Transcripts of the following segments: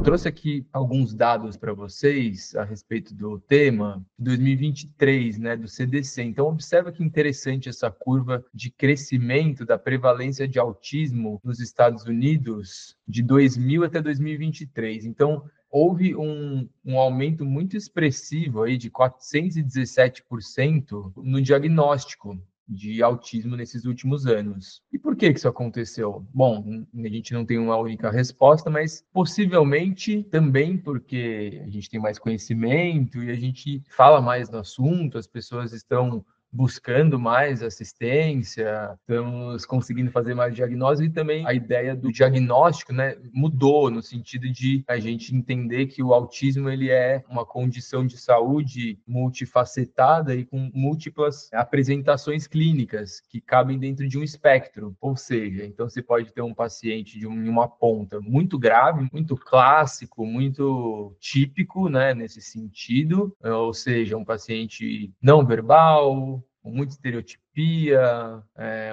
trouxe aqui alguns dados para vocês a respeito do tema 2023, né, do CDC. Então, observa que interessante essa curva de crescimento da prevalência de autismo nos Estados Unidos de 2000 até 2023. Então, houve um aumento muito expressivo aí de 417% no diagnóstico de autismo nesses últimos anos. E por que isso aconteceu? Bom, a gente não tem uma única resposta, mas possivelmente também porque a gente tem mais conhecimento e a gente fala mais no assunto, as pessoas estão buscando mais assistência, estamos conseguindo fazer mais diagnóstico e também a ideia do diagnóstico, né, mudou no sentido de a gente entender que o autismo ele é uma condição de saúde multifacetada e com múltiplas apresentações clínicas que cabem dentro de um espectro, ou seja, então você pode ter um paciente de uma ponta muito grave, muito clássico, muito típico, né, nesse sentido, ou seja, um paciente não verbal, com muita estereotipia,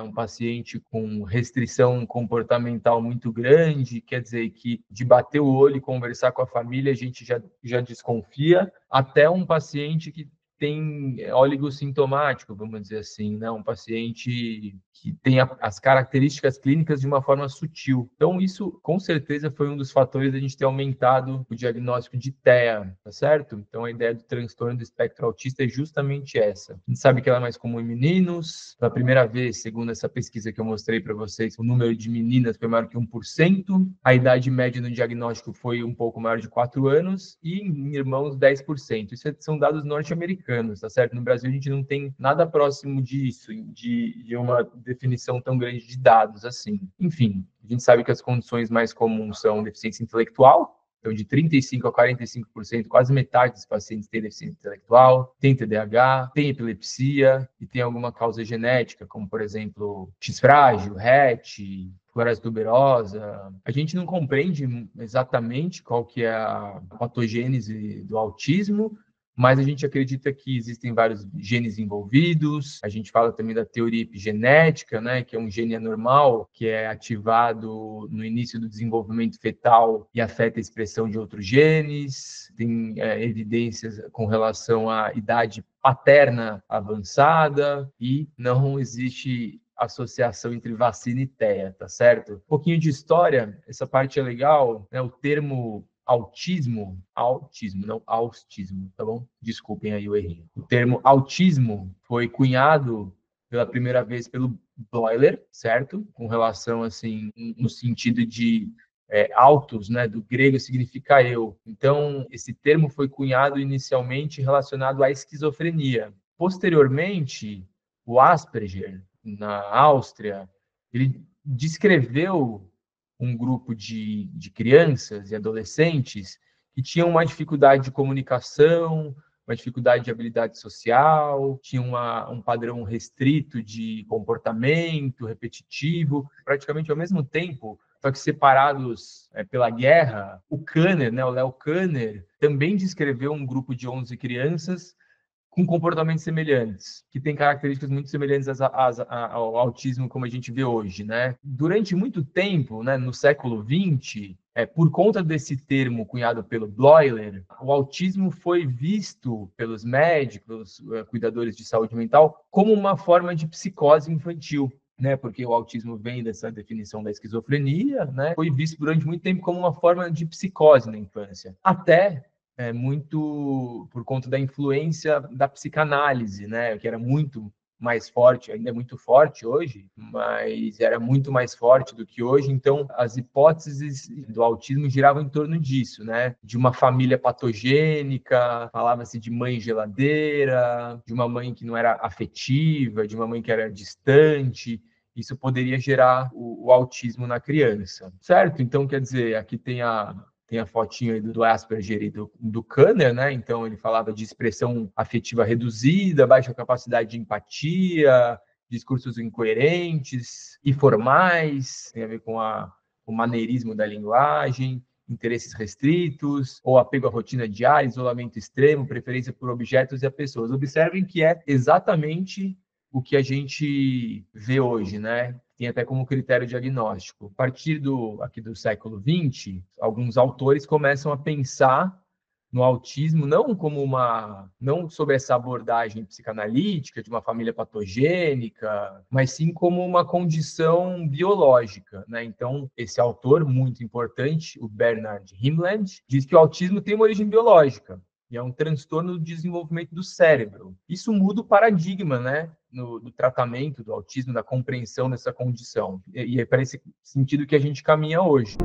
um paciente com restrição comportamental muito grande, quer dizer que de bater o olho e conversar com a família a gente já desconfia, até um paciente que tem oligossintomático, vamos dizer assim, né? Um paciente que tem as características clínicas de uma forma sutil. Então, isso, com certeza, foi um dos fatores da gente ter aumentado o diagnóstico de TEA, tá certo? Então, a ideia do transtorno do espectro autista é justamente essa. A gente sabe que ela é mais comum em meninos. Pela primeira vez, segundo essa pesquisa que eu mostrei para vocês, o número de meninas foi maior que 1%. A idade média no diagnóstico foi um pouco maior de 4 anos. E em irmãos, 10%. Isso são dados norte-americanos, tá certo? No Brasil, a gente não tem nada próximo disso, de uma definição tão grande de dados assim. Enfim, a gente sabe que as condições mais comuns são deficiência intelectual, então de 35% a 45%, quase metade dos pacientes tem deficiência intelectual, tem TDAH, tem epilepsia e tem alguma causa genética, como por exemplo, X frágil, RET, esclerose tuberosa. A gente não compreende exatamente qual que é a patogênese do autismo, mas a gente acredita que existem vários genes envolvidos. A gente fala também da teoria epigenética, né, que é um gene anormal que é ativado no início do desenvolvimento fetal e afeta a expressão de outros genes. Tem evidências com relação à idade paterna avançada e não existe associação entre vacina e TEA, tá certo? Um pouquinho de história, essa parte é legal, né? O termo autismo, não autismo, tá bom? Desculpem aí o errinho. O termo autismo foi cunhado pela primeira vez pelo Bleuler, certo? Com relação, assim, no sentido de autos, né, do grego significa eu. Então, esse termo foi cunhado inicialmente relacionado à esquizofrenia. Posteriormente, o Asperger, na Áustria, ele descreveu um grupo de crianças e adolescentes que tinham uma dificuldade de comunicação, uma dificuldade de habilidade social, tinham um padrão restrito de comportamento repetitivo, praticamente ao mesmo tempo, só que separados pela guerra. O Kanner, né, o Léo Kanner, também descreveu um grupo de 11 crianças com comportamentos semelhantes, que têm características muito semelhantes ao autismo como a gente vê hoje, né? Durante muito tempo, né, no século XX, por conta desse termo cunhado pelo Bleuler, o autismo foi visto pelos médicos, cuidadores de saúde mental, como uma forma de psicose infantil, né, porque o autismo vem dessa definição da esquizofrenia, né, foi visto durante muito tempo como uma forma de psicose na infância, até muito por conta da influência da psicanálise, né, que era muito mais forte, ainda é muito forte hoje, mas era muito mais forte do que hoje. Então, as hipóteses do autismo giravam em torno disso, né? De uma família patogênica, falava-se de mãe geladeira, de uma mãe que não era afetiva, de uma mãe que era distante. Isso poderia gerar o autismo na criança, certo? Então, quer dizer, aqui tem a fotinho aí do Asperger e do Kanner, né? Então, ele falava de expressão afetiva reduzida, baixa capacidade de empatia, discursos incoerentes, informais, tem a ver com o maneirismo da linguagem, interesses restritos, ou apego à rotina diária, isolamento extremo, preferência por objetos e a pessoas. Observem que é exatamente o que a gente vê hoje, né? tem até como critério diagnóstico. A partir aqui do século XX, alguns autores começam a pensar no autismo não sobre essa abordagem psicanalítica de uma família patogênica, mas sim como uma condição biológica, né? Então, esse autor muito importante, o Bernard Himland, diz que o autismo tem uma origem biológica e é um transtorno do desenvolvimento do cérebro. Isso muda o paradigma, né? Do tratamento do autismo, da compreensão dessa condição. E é para esse sentido que a gente caminha hoje.